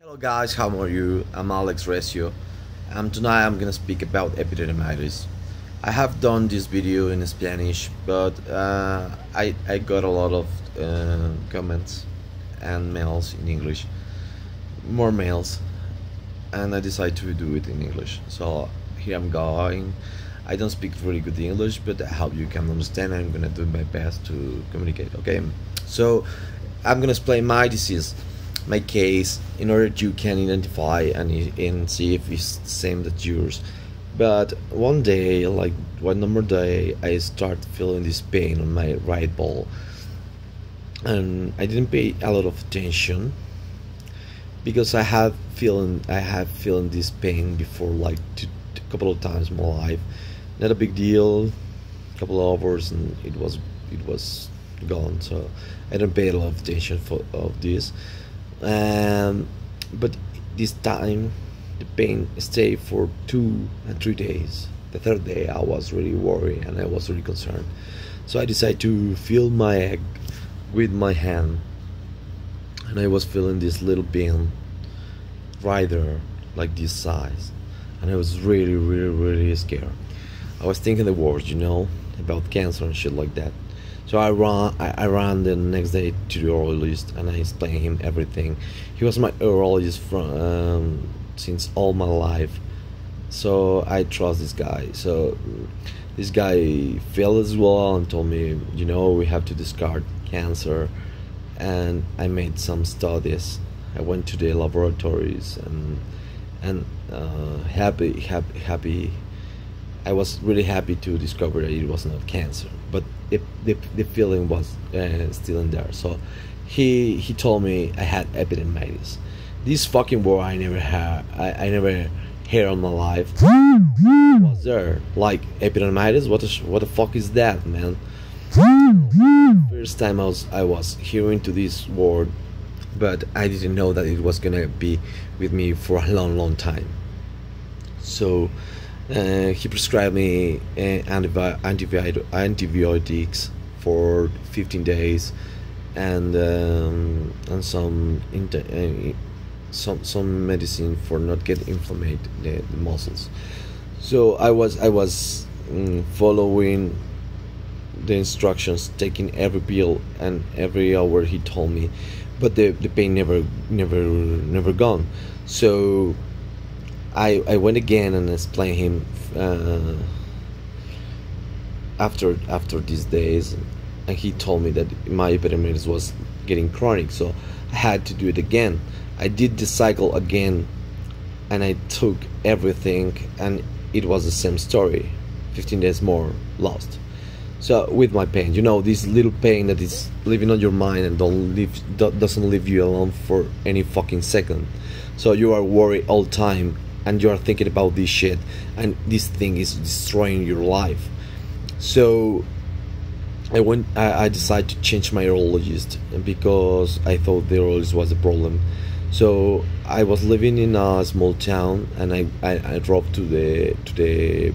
Hello guys, how are you? I'm Alex Recio, and tonight I'm gonna speak about epididimytis. I have done this video in Spanish, but I got a lot of comments and mails in English, more mails, and I decided to do it in English. So here I'm going. I don't speak really good English, but I hope you can understand. I'm gonna do my best to communicate. Okay, so I'm gonna explain my disease, my case, in order you can identify and see if it's the same that yours. But one day, like one number day, I start feeling this pain on my right ball, and I didn't pay a lot of attention because I have feeling this pain before, like a couple of times in my life. Not a big deal, couple of hours, and it was gone. So I don't pay a lot of attention of this. But this time the pain stayed for 2 and 3 days. The third day I was really worried and I was really concerned. So I decided to feel my egg with my hand, and I was feeling this little pain right there, like this size, and I was really, really, really scared. I was thinking the worst, about cancer and shit like that. So I ran the next day to the urologist and I explained him everything. He was my urologist from since all my life, so I trust this guy. So this guy felt as well and told me, we have to discard cancer. And I made some studies. I went to the laboratories and happy. I was really happy to discover that it was not cancer, but the feeling was still in there. So he told me I had epididimytis. This fucking word I never had. I never heard in my life. Was there like epididimytis? What the fuck is that, man? First time I was hearing to this word, but I didn't know that it was gonna be with me for a long, long time. So he prescribed me antibiotics for 15 days, and some medicine for not get inflamed the muscles. So I was following the instructions, taking every pill and every hour he told me, but the pain never gone. So I went again and explained him after these days, and he told me that my epididimytis was getting chronic, so I had to do it again. I did the cycle again, and I took everything, and it was the same story. 15 days more lost. So with my pain, this little pain that is living on your mind and doesn't leave you alone for any fucking second. So you are worried all the time, and you are thinking about this shit, and this thing is destroying your life. So I decided to change my urologist because I thought the urologist was the problem. So I was living in a small town, and I drove to the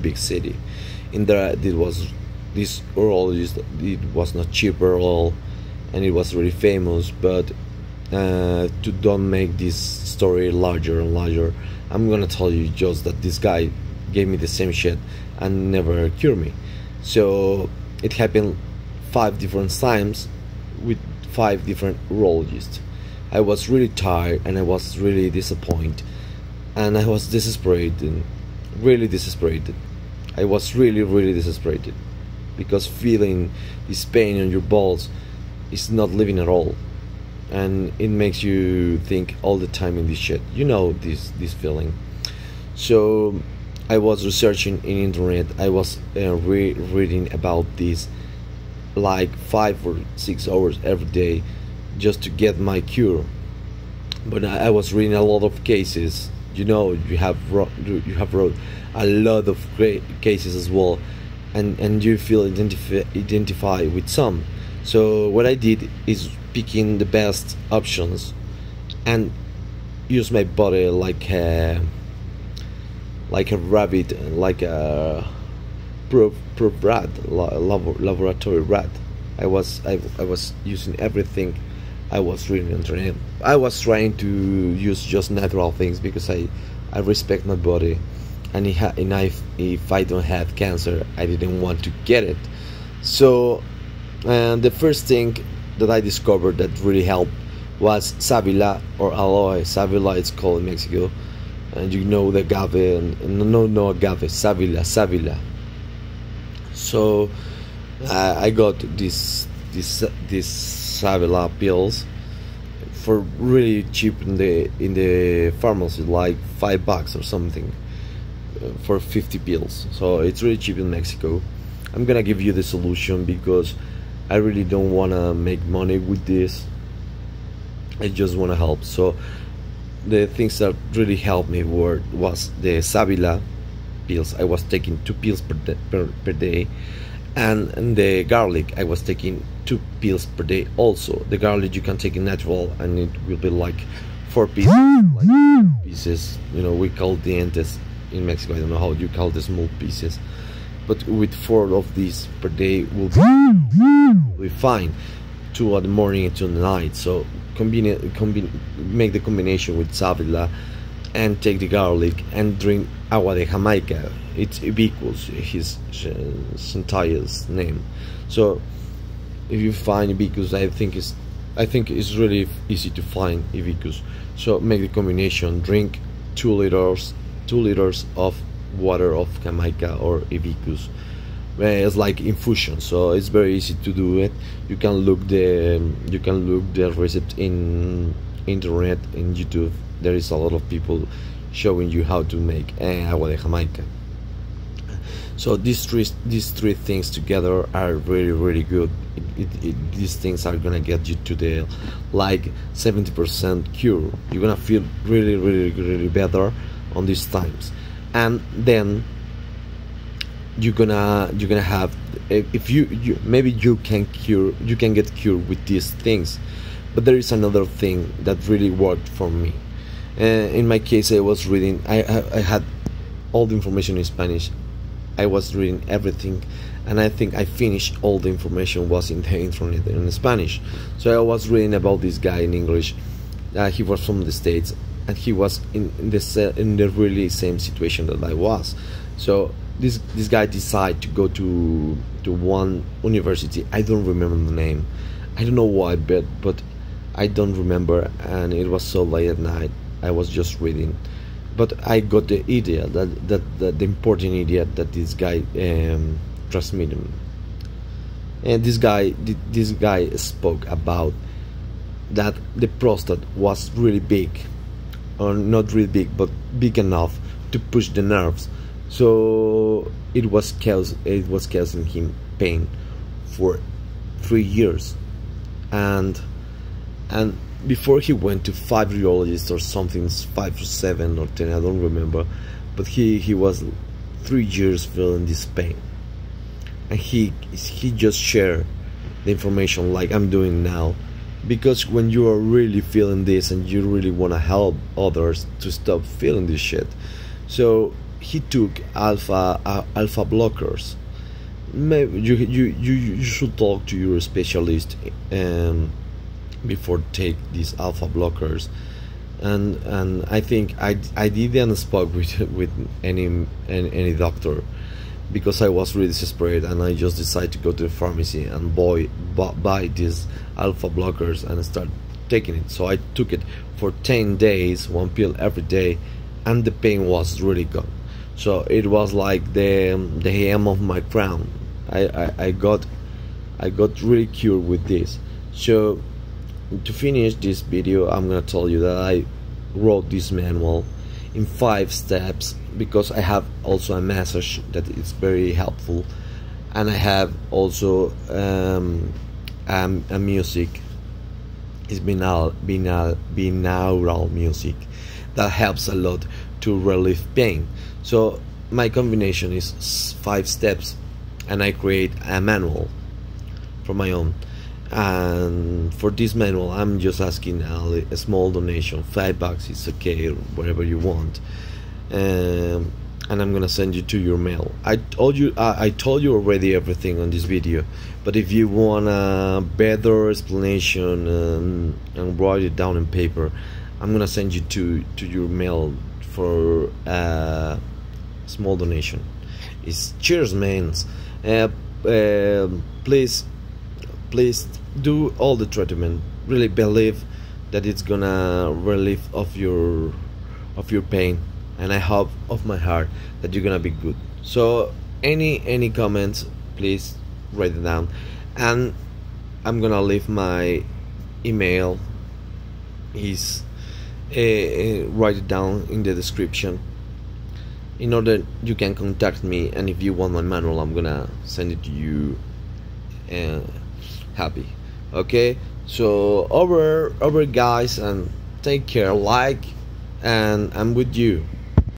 big city. In there, it was this urologist. It was not cheaper at all, and it was really famous. But to don't make this story larger and larger, I'm gonna tell you just that this guy gave me the same shit and never cured me. So it happened 5 different times with 5 different urologists. I was really tired and I was really disappointed, and I was desperate, really desperate. I was really, really desperate because feeling this pain on your balls is not living at all, and it makes you think all the time in this shit. This feeling. So I was researching in internet. I was reading about this like 5 or 6 hours every day just to get my cure. But I was reading a lot of cases. You have wrote a lot of great cases as well, and you feel identify with some. So what I did is picking the best options and use my body like a rabbit, like a proof rat, laboratory rat. I was using everything I was reading on internet. I was trying to use just natural things because I respect my body, and if I don't have cancer, I didn't want to get it. So, and the first thing that I discovered that really helped was savila or aloe. Savila it's called in Mexico, and you know the agave, and no agave, savila. So I got this savila pills for really cheap in the pharmacy, like $5 or something, for 50 pills. So it's really cheap in Mexico. I'm gonna give you the solution because I really don't wanna make money with this. I just wanna help. So the things that really helped me was the savila pills. I was taking 2 pills per day, and the garlic I was taking 2 pills per day also. The garlic you can take in natural, and it will be like 4 pieces, like pieces, you know, we call dientes in Mexico. I don't know how you call the small pieces, but with 4 of these per day will be fine. 2 at the morning and 2 in the night. So make the combination with savila and take the garlic and drink agua de Jamaica. It's Ibicus, his entire name. So if you find Ibicus, I think it's really easy to find Ibicus. So make the combination. Drink 2 liters of water of Jamaica or Ibicus. It's like infusion, so it's very easy to do it. You can look the recipe in internet, in YouTube. There is a lot of people showing you how to make agua de Jamaica. So these three things together are really good. These things are gonna get you to the like 70% cure. You're gonna feel really better on these times, and then you're gonna have, if you maybe you can get cured with these things. But there is another thing that really worked for me. In my case, I was reading, I had all the information in Spanish. I was reading everything, and I think I finished all the information was in the internet in Spanish. So I was reading about this guy in English. He was from the States, and he was in the really same situation that I was. So this guy decided to go to one university. I don't remember the name. I don't know why, but I don't remember, and it was so late at night. I was just reading, but I got the idea that the important idea that this guy transmitted. And this guy spoke about that the prostate was really big, or not really big, but big enough to push the nerves. So it was causing him pain for 3 years, and before he went to 5 urologists or something, 5 or 7 or 10, I don't remember, but he was 3 years feeling this pain, and he just shared the information like I'm doing now, because when you are really feeling this and you really want to help others to stop feeling this shit, so he took alpha blockers. Maybe you should talk to your specialist before take these alpha blockers, and I think I didn't spoke with any doctor, because I was really desperate, and I just decided to go to the pharmacy and buy these alpha blockers and start taking it. So I took it for 10 days, 1 pill every day, and the pain was really gone. So it was like the hem of my crown. I got really cured with this. So to finish this video, I'm gonna tell you that I wrote this manual in 5 steps, because I have also a message that is very helpful, and I have also a music. It's binaural music that helps a lot to relieve pain. So my combination is 5 steps, and I create a manual for my own. And for this manual, I'm just asking a small donation. $5 is okay, whatever you want. and I'm gonna send you to your mail. I told you already everything on this video, but if you want a better explanation and write it down in paper, I'm gonna send you to your mail for a small donation. It's cheers, man. Please do all the treatment. Really believe that it's gonna relieve of your pain, and I hope of my heart that you're gonna be good. So any comments, please write it down, and I'm gonna leave my email. Is write it down in the description in order you can contact me, and if you want my manual, I'm gonna send it to you happy. Okay, so over guys, and take care, like, and I'm with you.